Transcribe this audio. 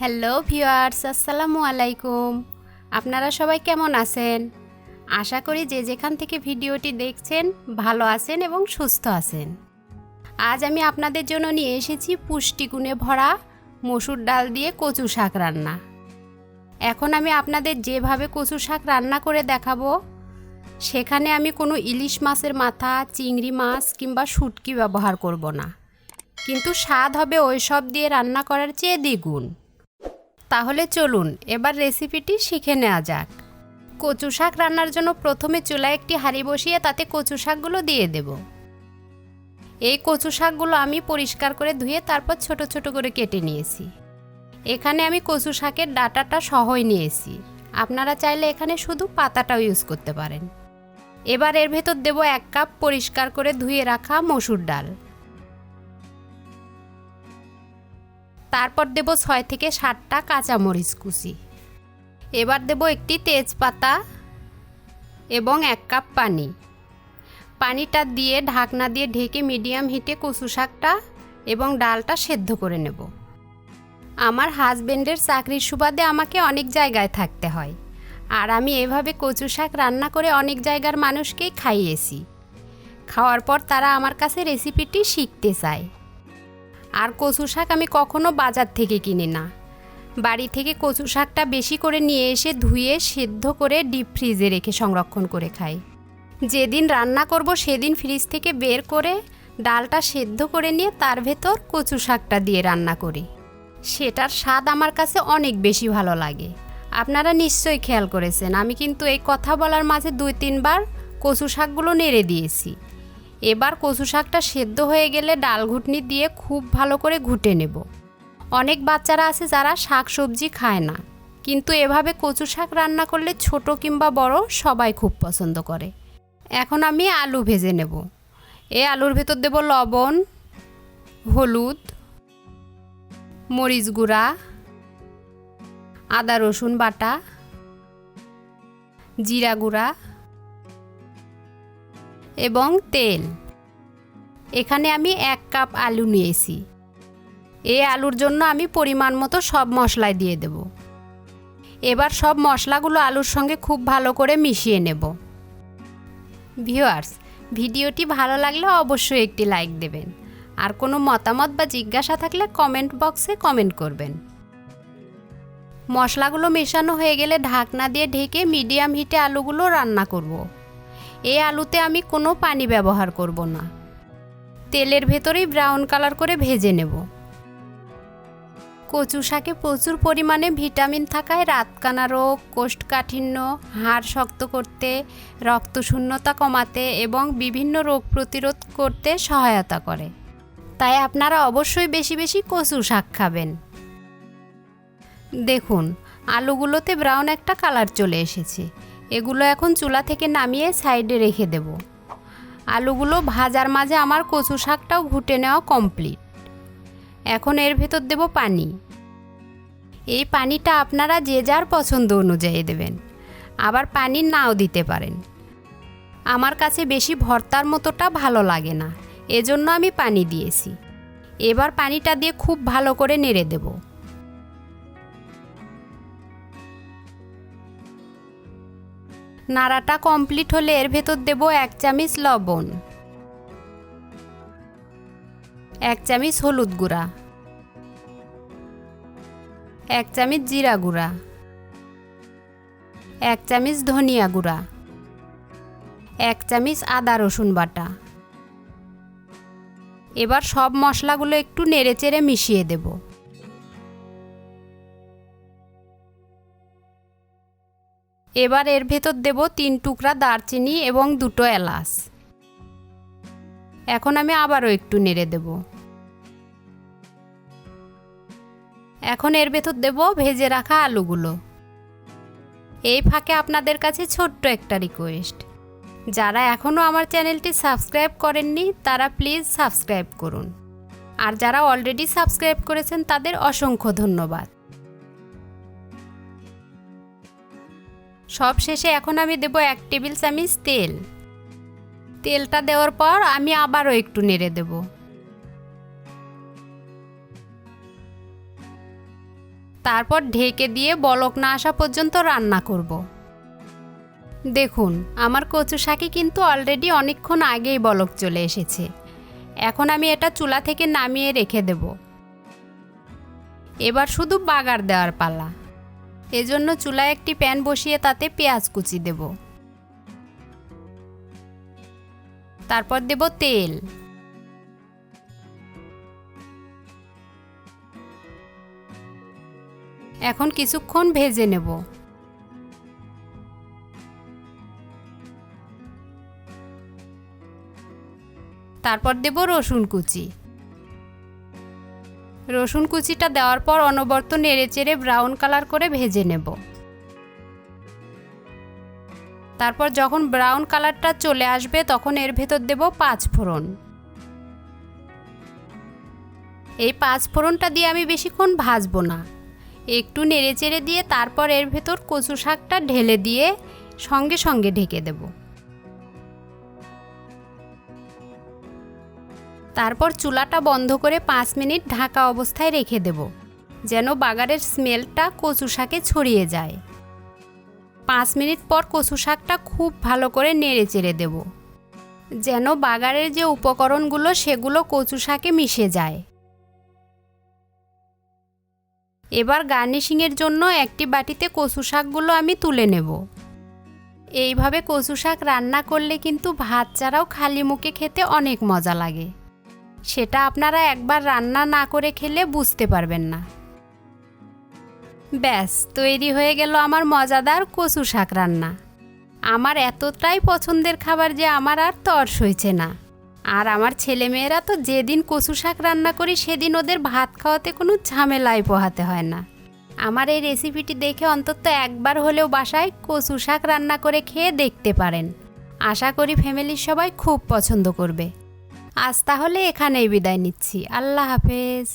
Hello viewers, আসসালামু আলাইকুম। আপনারা সবাই কেমন আছেন? আশা করি যে যেখান থেকে ভিডিওটি দেখছেন ভালো আছেন এবং সুস্থ আছেন। আজ আমি আপনাদের জন্য নিয়ে এসেছি পুষ্টিগুণে ভরা মসুর ডাল দিয়ে কচু শাক রান্না। এখন আমি আপনাদের যেভাবে কচু শাক রান্না করে দেখাবো, সেখানে আমি কোনো ইলিশ মাছের মাথা, চিংড়ি মাছ কিংবা শুটকি ব্যবহার করব না, কিন্তু স্বাদ হবে ওই সব দিয়ে রান্না করার চেয়ে দ্বিগুণ। তাহলে চলুন এবার রেসিপিটি শিখে নেওয়া যাক। কচু শাক রান্নার জন্য প্রথমে চুলায় একটি হাঁড়ি বসিয়ে তাতে কচু শাকগুলো দিয়ে দেব। এই কচু শাকগুলো আমি পরিষ্কার করে ধুয়ে তারপর ছোট ছোট করে কেটে নিয়েছি। এখানে আমি কচু শাকের ডাঁটাটা সহই নিয়েছি, আপনারা চাইলে এখানে শুধু পাতাটাও ইউজ করতে পারেন। এবার এর ভেতর দেব 1 কাপ পরিষ্কার করে ধুয়ে রাখা মসুর ডাল। তারপর দেব 6 থেকে 7টা কাঁচামরিচ কুচি। এবার দেব একটি তেজপাতা এবং 1 কাপ পানি। পানিটা দিয়ে ঢাকনা দিয়ে ঢেকে মিডিয়াম হিটে কচু শাকটা এবং ডালটা সেদ্ধ করে নেব। আমার হাজবেন্ডের চাকরির সুবাদে আমাকে অনেক জায়গায় থাকতে হয়, আর আমি এভাবে কচু শাক রান্না করে অনেক জায়গার মানুষকেই খাইয়েছি। খাওয়ার পর তারা আমার কাছে রেসিপিটি শিখতে চায়। আর কচু শাক আমি কখনো বাজার থেকে কিনি না, বাড়ি থেকে কচু শাকটা বেশি করে নিয়ে এসে ধুয়ে সেদ্ধ করে ডিপ ফ্রিজে রেখে সংরক্ষণ করে খাই। যেদিন রান্না করব সেদিন ফ্রিজ থেকে বের করে ডালটা সেদ্ধ করে নিয়ে তার ভেতর কচু শাকটা দিয়ে রান্না করি। সেটার স্বাদ আমার কাছে অনেক বেশি ভালো লাগে। আপনারা নিশ্চয়ই খেয়াল করেছেন, আমি কিন্তু এই কথা বলার মাঝে 2-3 বার কচু শাকগুলো নেড়ে দিয়েছি। এবার কচু শাকটা সেদ্ধ হয়ে গেলে ডাল ঘুটনি দিয়ে খুব ভালো করে ঘুটে নেব। অনেক বাচ্চারা আছে যারা শাক সবজি খায় না, কিন্তু এভাবে কচু শাক রান্না করলে ছোট কিংবা বড় সবাই খুব পছন্দ করে। এখন আমি আলু ভেজে নেব। এই আলুর ভেতর দেব লবণ, হলুদ, মরিচ গুঁড়া, আদা রসুন বাটা, জিরা গুঁড়া এবং তেল। এখানে আমি 1 কাপ আলু নিয়েছি। এই আলুর জন্য আমি পরিমাণ মতো সব মশলাই দিয়ে দেব। এবার সব মশলাগুলো আলুর সঙ্গে খুব ভালো করে মিশিয়ে নেব। ভিউয়ার্স, ভিডিওটি ভালো লাগলে অবশ্যই একটি লাইক দেবেন, আর কোনো মতামত বা জিজ্ঞাসা থাকলে কমেন্ট বক্সে কমেন্ট করবেন। মশলাগুলো মেশানো হয়ে গেলে ঢাকনা দিয়ে ঢেকে মিডিয়াম হিটে আলুগুলো রান্না করব। এই আলুতে আমি কোনো পানি ব্যবহার করব না, তেলের ভেতরেই ব্রাউন কালার করে ভেজে নেব। কচু শাকে প্রচুর পরিমাণে ভিটামিন থাকায় রাতকানা রোগ, কোষ্ঠকাঠিন্য, হাড় শক্ত করতে, রক্তশূন্যতা কমাতে এবং বিভিন্ন রোগ প্রতিরোধ করতে সহায়তা করে। তাই আপনারা অবশ্যই বেশি বেশি কচু শাক খাবেন। দেখুন, আলুগুলোতে ব্রাউন একটা কালার চলে এসেছে। এগুলো এখন চুলা থেকে নামিয়ে সাইডে রেখে দেব। আলুগুলো ভাজার মাঝে আমার কচু শাকটাও ঘুটে নেওয়া কমপ্লিট। এখন এর ভেতর দেব পানি। এই পানিটা আপনারা যে যার পছন্দ অনুযায়ী দেবেন, আবার পানি নাও দিতে পারেন। আমার কাছে বেশি ভর্তার মতোটা ভালো লাগে না, এজন্য আমি পানি দিয়েছি। এবার পানিটা দিয়ে খুব ভালো করে নেড়ে দেব। নাড়াটা কমপ্লিট হলে এর ভেতর দেব 1 চামচ লবণ, 1 চামচ হলুদ গুঁড়া, 1 চামচ জিরা গুঁড়া, 1 চামচ ধনিয়া গুঁড়া, 1 চামচ আদা রসুন বাটা। এবার সব মশলাগুলো একটু নেড়েচেড়ে মিশিয়ে দেব। এবার এর ভেতর দেব 3 টুকরা দারচিনি এবং 2টো এলাচ। এখন আমি আবারও একটু নেড়ে দেব। এখন এর ভেতর দেব ভেজে রাখা আলুগুলো। এই ফাঁকে আপনাদের কাছে ছোট্ট একটা রিকোয়েস্ট, যারা এখনও আমার চ্যানেলটি সাবস্ক্রাইব করেননি তারা প্লিজ সাবস্ক্রাইব করুন, আর যারা অলরেডি সাবস্ক্রাইব করেছেন তাদের অসংখ্য ধন্যবাদ। সব শেষে এখন আমি দেব 1 টেবিল চামচ তেল। তেলটা দেওয়ার পর আমি আবারও একটু নেড়ে দেব। তারপর ঢেকে দিয়ে বলক না আসা পর্যন্ত রান্না করব। দেখুন আমার কচু শাকে কিন্তু অলরেডি অনেকক্ষণ আগেই বলক চলে এসেছে। এখন আমি এটা চুলা থেকে নামিয়ে রেখে দেব। এবার শুধু বাগার দেওয়ার পালা। এজন্য চুলায় একটি প্যান বসিয়ে তাতে পেঁয়াজ কুচি দেব। তারপর দেব তেল, এখন কিছুক্ষণ ভেজে নেব। তারপর দেব রসুন কুচি। রসুন কুচিটা দেওয়ার পর অনবরত নেড়েচেড়ে ব্রাউন কালার করে ভেজে নেব। তারপর যখন ব্রাউন কালারটা চলে আসবে তখন এর ভেতর দেব 5 ফোড়ন। এই 5 ফোড়নটা দিয়ে আমি বেশিক্ষণ ভাজবো না, একটু নেড়েচেড়ে দিয়ে তারপর এর ভেতর কচু শাকটা ঢেলে দিয়ে সঙ্গে সঙ্গে ঢেকে দেব। তারপর চুলাটা বন্ধ করে 5 মিনিট ঢাকা অবস্থায় রেখে দেব, যেন বাগারের স্মেলটা কচু শাকে ছড়িয়ে যায়। 5 মিনিট পর কচু শাকটা খুব ভালো করে নেড়েচেড়ে দেব, যেন বাগারের যে উপকরণগুলো সেগুলো কচু শাকে মিশে যায়। এবার গার্নিশিংয়ের জন্য একটি বাটিতে কচু শাকগুলো আমি তুলে নেব। এইভাবে কচু শাক রান্না করলে কিন্তু ভাত ছাড়াও খালি মুখে খেতে অনেক মজা লাগে। সেটা আপনারা একবার রান্না না করে খেলে বুঝতে পারবেন না। ব্যাস তৈরি হয়ে গেল আমার মজাদার কচু শাক রান্না। আমার এতটাই পছন্দের খাবার যে আমার আর তর সইছে না। আর আমার ছেলেমেয়েরা তো যেদিন কচু শাক রান্না করি সেদিন ওদের ভাত খাওয়াতে কোনো ঝামেলাই পোহাতে হয় না। আমার এই রেসিপিটি দেখে অন্তত একবার হলেও বাসায় কচু শাক রান্না করে খেয়ে দেখতে পারেন। আশা করি ফ্যামিলির সবাই খুব পছন্দ করবে। আজ তাহলে এখানেই বিদায় নিচ্ছি। আল্লাহ হাফেজ।